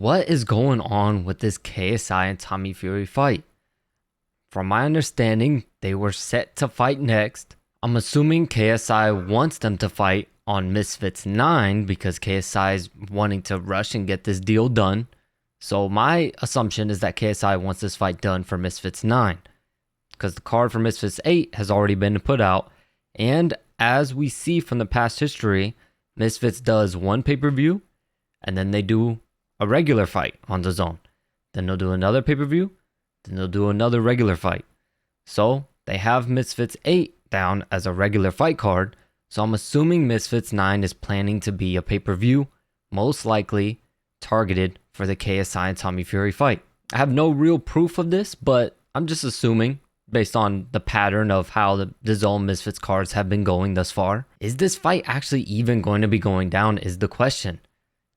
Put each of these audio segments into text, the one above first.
What is going on with this KSI and Tommy Fury fight? From my understanding, they were set to fight next. I'm assuming KSI wants them to fight on Misfits 9 because KSI is wanting to rush and get this deal done. So my assumption is that KSI wants this fight done for Misfits 9 because the card for Misfits 8 has already been put out. And as we see from the past history, Misfits does one pay-per-view and then they do a regular fight on the zone. Then they'll do another pay-per-view. Then they'll do another regular fight. So they have Misfits 8 down as a regular fight card. So I'm assuming Misfits 9 is planning to be a pay-per-view, most likely targeted for the KSI and Tommy Fury fight. I have no real proof of this, but I'm just assuming based on the pattern of how the zone Misfits cards have been going thus far. Is this fight actually even going to be going down is the question.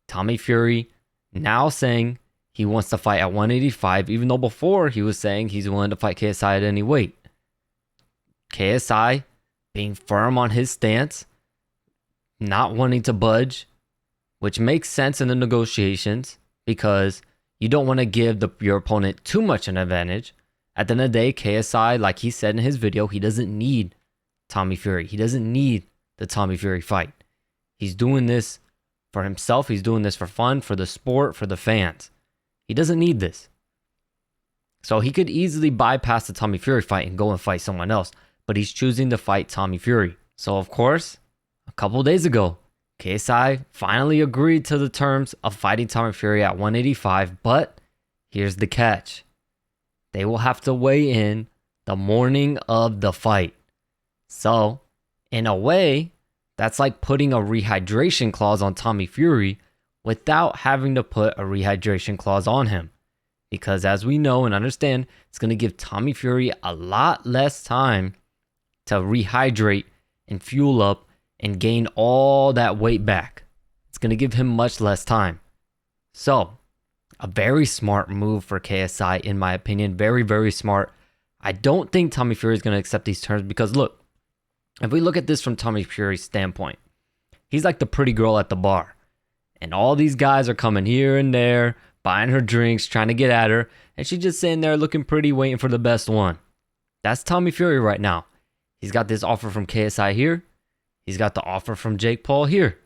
Tommy Fury now saying he wants to fight at 185, even though before he was saying he's willing to fight KSI at any weight. KSI being firm on his stance, not wanting to budge, which makes sense in the negotiations because you don't want to give your opponent too much an advantage. At the end of the day, KSI, like he said in his video, he doesn't need Tommy Fury. He doesn't need the Tommy Fury fight. He's doing this for himself. He's doing this for fun, for the sport, for the fans. He doesn't need this. So he could easily bypass the Tommy Fury fight and go and fight someone else, but he's choosing to fight Tommy Fury. So of course, a couple days ago, KSI finally agreed to the terms of fighting Tommy Fury at 185, but here's the catch. They will have to weigh in the morning of the fight. So, in a way, that's like putting a rehydration clause on Tommy Fury without having to put a rehydration clause on him. Because as we know and understand, it's going to give Tommy Fury a lot less time to rehydrate and fuel up and gain all that weight back. It's going to give him much less time. So, a very smart move for KSI, in my opinion. Very, very smart. I don't think Tommy Fury is going to accept these terms because, look, if we look at this from Tommy Fury's standpoint, he's like the pretty girl at the bar. And all these guys are coming here and there, buying her drinks, trying to get at her. And she's just sitting there looking pretty, waiting for the best one. That's Tommy Fury right now. He's got this offer from KSI here. He's got the offer from Jake Paul here.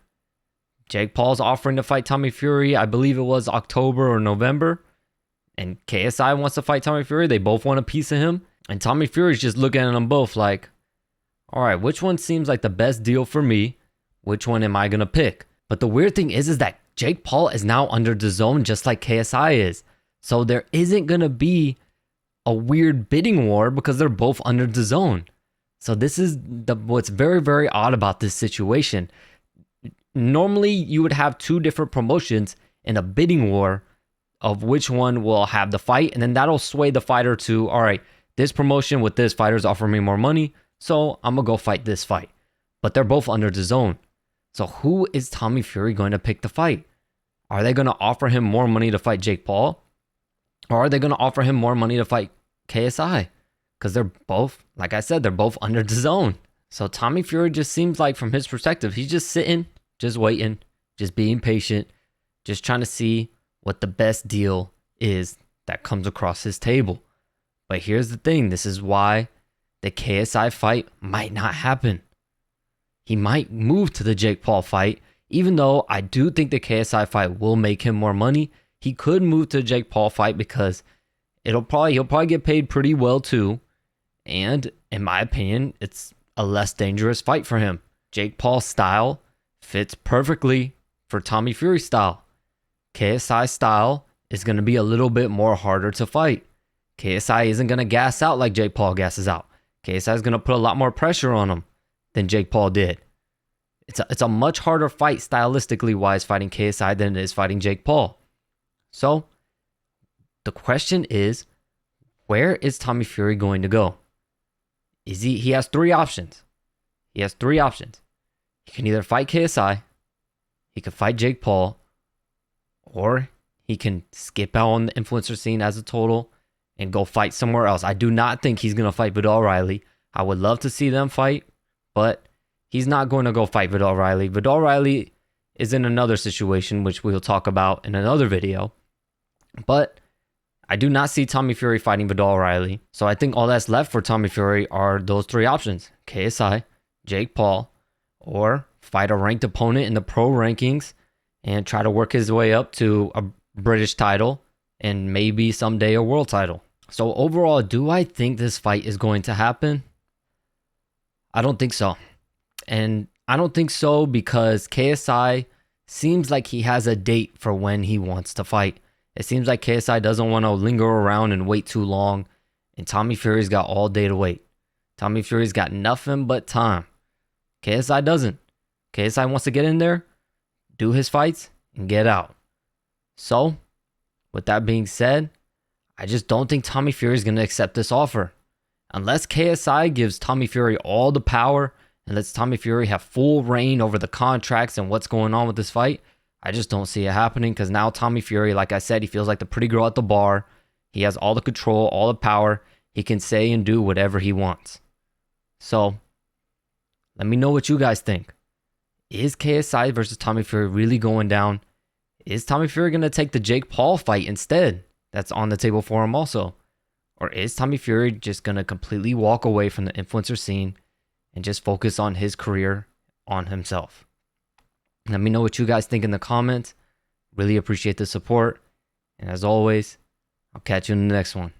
Jake Paul's offering to fight Tommy Fury, I believe it was October or November. And KSI wants to fight Tommy Fury. They both want a piece of him. And Tommy Fury's just looking at them both like, all right, which one seems like the best deal for me? Which one am I going to pick? But the weird thing is that Jake Paul is now under the zone just like KSI is. So there isn't going to be a weird bidding war because they're both under the zone. So this is what's very, very odd about this situation. Normally, you would have two different promotions in a bidding war of which one will have the fight. And then that'll sway the fighter to, all right, this promotion with this fighter is offering me more money. So I'm going to go fight this fight. But they're both under the zone. So who is Tommy Fury going to pick the fight? Are they going to offer him more money to fight Jake Paul? Or are they going to offer him more money to fight KSI? Because they're both, like I said, they're both under the zone. So Tommy Fury just seems like from his perspective, he's just sitting, just waiting, just being patient, just trying to see what the best deal is that comes across his table. But here's the thing. This is why the KSI fight might not happen. He might move to the Jake Paul fight, even though I do think the KSI fight will make him more money. He could move to the Jake Paul fight because he'll probably get paid pretty well too. And in my opinion, it's a less dangerous fight for him. Jake Paul's style fits perfectly for Tommy Fury's style. KSI's style is going to be a little bit more harder to fight. KSI isn't going to gas out like Jake Paul gasses out. KSI is going to put a lot more pressure on him than Jake Paul did. It's a much harder fight stylistically wise fighting KSI than it is fighting Jake Paul. So the question is, where is Tommy Fury going to go? He has three options. He can either fight KSI, he could fight Jake Paul, or he can skip out on the influencer scene as a total and go fight somewhere else. I do not think he's going to fight Vidal Riley. I would love to see them fight, but he's not going to go fight Vidal Riley. Vidal Riley is in another situation, which we'll talk about in another video. But I do not see Tommy Fury fighting Vidal O'Reilly. So I think all that's left for Tommy Fury are those three options: KSI, Jake Paul, or fight a ranked opponent in the pro rankings and try to work his way up to a British title and maybe someday a world title. So overall, do I think this fight is going to happen? I don't think so. And I don't think so because KSI seems like he has a date for when he wants to fight. It seems like KSI doesn't want to linger around and wait too long. And Tommy Fury's got all day to wait. Tommy Fury's got nothing but time. KSI doesn't. KSI wants to get in there, do his fights, and get out. So, with that being said, I just don't think Tommy Fury is going to accept this offer. Unless KSI gives Tommy Fury all the power and lets Tommy Fury have full reign over the contracts and what's going on with this fight, I just don't see it happening because now Tommy Fury, like I said, he feels like the pretty girl at the bar. He has all the control, all the power. He can say and do whatever he wants. So, let me know what you guys think. Is KSI versus Tommy Fury really going down? Is Tommy Fury going to take the Jake Paul fight instead? That's on the table for him also. Or is Tommy Fury just going to completely walk away from the influencer scene and just focus on his career on himself? Let me know what you guys think in the comments. Really appreciate the support. And as always, I'll catch you in the next one.